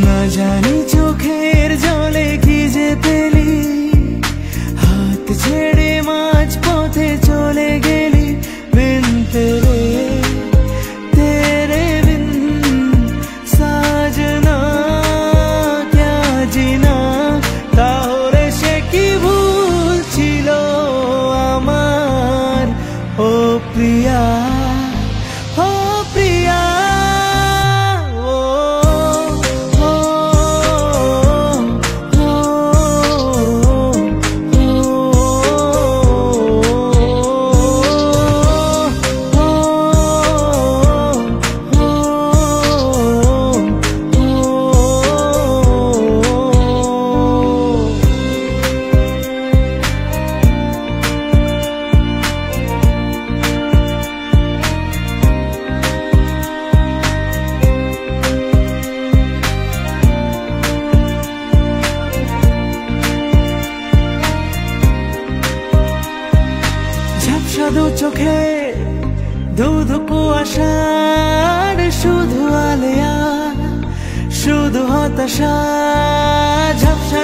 না জানি চোখের জলে কি যে পেলি, হাত ছেড়ে মাঝ পথে চলে গেলি। বিন তেরে বিন সাজনা ক্যা জিনা, তাহলে সে কি ভুল ছিল আমার? ও প্রিয়া, ও প্রিয়া, ঝাপসা চোখে দুধ কুয়াশার, শুধু আলেয়া শুধু হতাশা। ঝাপসা